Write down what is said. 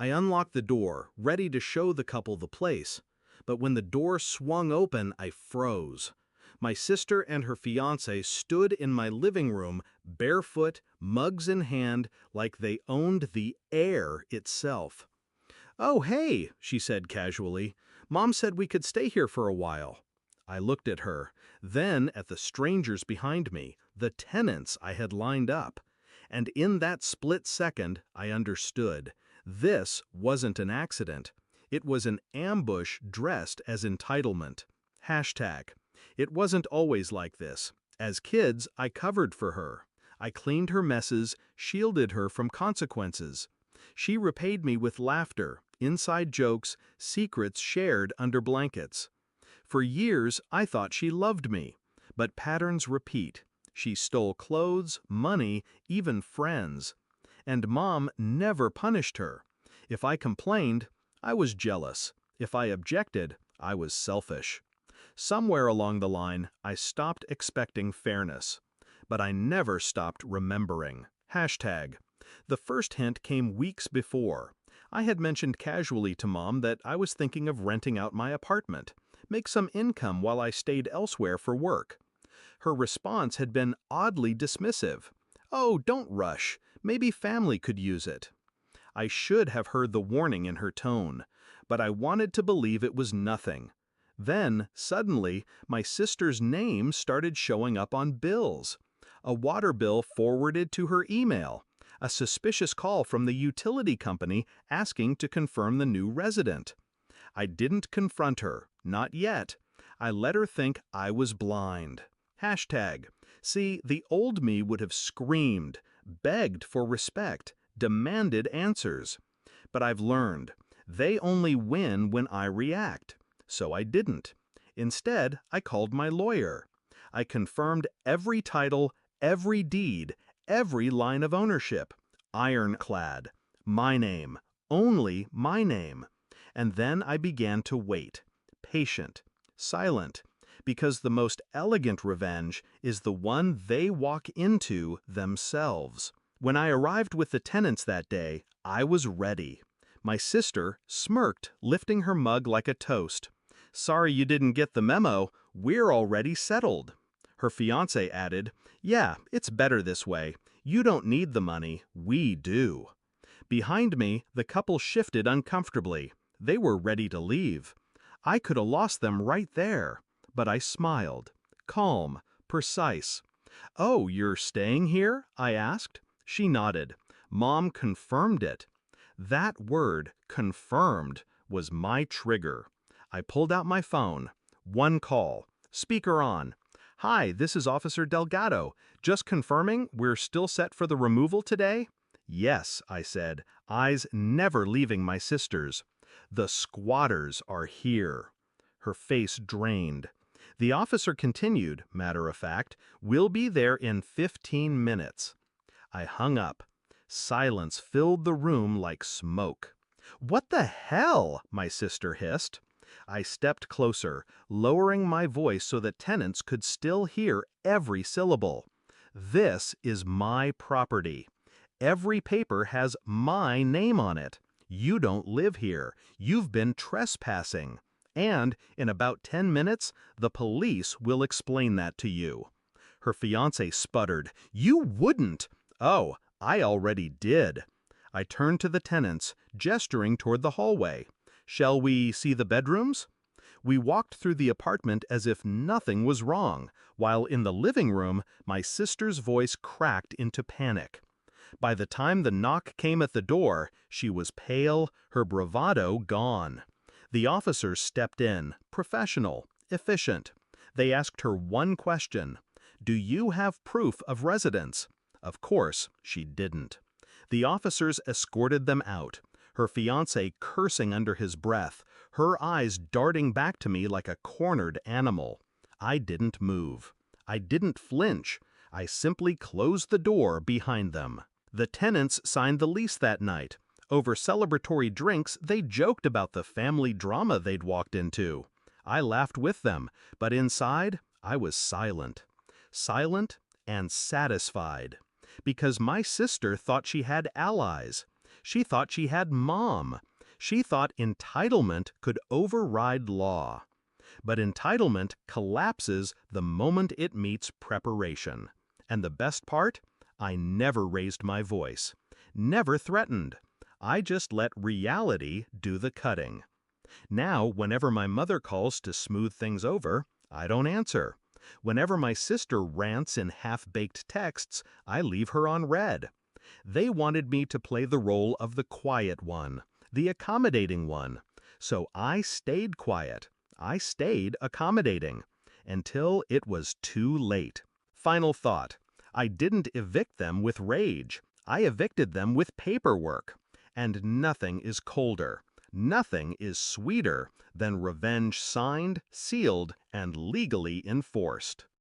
I unlocked the door, ready to show the couple the place. But when the door swung open, I froze. My sister and her fiancé stood in my living room, barefoot, mugs in hand, like they owned the air itself. "Oh, hey," she said casually. "Mom said we could stay here for a while." I looked at her, then at the strangers behind me, the tenants I had lined up. And in that split second, I understood. This wasn't an accident. It was an ambush dressed as entitlement. Hashtag. It wasn't always like this. As kids, I covered for her. I cleaned her messes, shielded her from consequences. She repaid me with laughter, inside jokes, secrets shared under blankets. For years, I thought she loved me. But patterns repeat. She stole clothes, money, even friends. And Mom never punished her. If I complained, I was jealous. If I objected, I was selfish. Somewhere along the line, I stopped expecting fairness. But I never stopped remembering. Hashtag. The first hint came weeks before. I had mentioned casually to Mom that I was thinking of renting out my apartment, make some income while I stayed elsewhere for work. Her response had been oddly dismissive. "Oh, don't rush. Maybe family could use it." I should have heard the warning in her tone, but I wanted to believe it was nothing. Then, suddenly, my sister's name started showing up on bills. A water bill forwarded to her email. A suspicious call from the utility company asking to confirm the new resident. I didn't confront her, not yet. I let her think I was blind. Hashtag. See, the old me would have screamed, begged for respect, demanded answers. But I've learned, they only win when I react. So I didn't. Instead, I called my lawyer. I confirmed every title, every deed, every line of ownership. Ironclad. My name. Only my name. And then I began to wait. Patient. Silent. Because the most elegant revenge is the one they walk into themselves. When I arrived with the tenants that day, I was ready. My sister smirked, lifting her mug like a toast. "Sorry you didn't get the memo. We're already settled." Her fiancé added, "Yeah, it's better this way. You don't need the money. We do." Behind me, the couple shifted uncomfortably. They were ready to leave. I could have lost them right there. But I smiled. Calm, precise. "Oh, you're staying here?" I asked. She nodded. Mom confirmed it. That word, confirmed, was my trigger. I pulled out my phone. One call. Speaker on. "Hi, this is Officer Delgado. Just confirming we're still set for the removal today?" "Yes," I said, eyes never leaving my sister's. "The squatters are here." Her face drained. The officer continued, matter of fact, "We'll be there in 15 minutes. I hung up. Silence filled the room like smoke. "What the hell?" my sister hissed. I stepped closer, lowering my voice so that tenants could still hear every syllable. "This is my property. Every paper has my name on it. You don't live here. You've been trespassing. And in about 10 minutes, the police will explain that to you." Her fiancé sputtered, "You wouldn't." "Oh, I already did." I turned to the tenants, gesturing toward the hallway. "Shall we see the bedrooms?" We walked through the apartment as if nothing was wrong, while in the living room, my sister's voice cracked into panic. By the time the knock came at the door, she was pale, her bravado gone. The officers stepped in, professional, efficient. They asked her one question: "Do you have proof of residence?" Of course, she didn't. The officers escorted them out, her fiancé cursing under his breath, her eyes darting back to me like a cornered animal. I didn't move. I didn't flinch. I simply closed the door behind them. The tenants signed the lease that night. Over celebratory drinks, they joked about the family drama they'd walked into. I laughed with them, but inside, I was silent. Silent and satisfied. Because my sister thought she had allies. She thought she had mom. She thought entitlement could override law. But entitlement collapses the moment it meets preparation. And the best part? I never raised my voice. Never threatened. I just let reality do the cutting. Now, whenever my mother calls to smooth things over, I don't answer. Whenever my sister rants in half-baked texts, I leave her on red. They wanted me to play the role of the quiet one, the accommodating one. So I stayed quiet. I stayed accommodating. Until it was too late. Final thought. I didn't evict them with rage. I evicted them with paperwork. And nothing is colder. Nothing is sweeter than revenge signed, sealed, and legally enforced.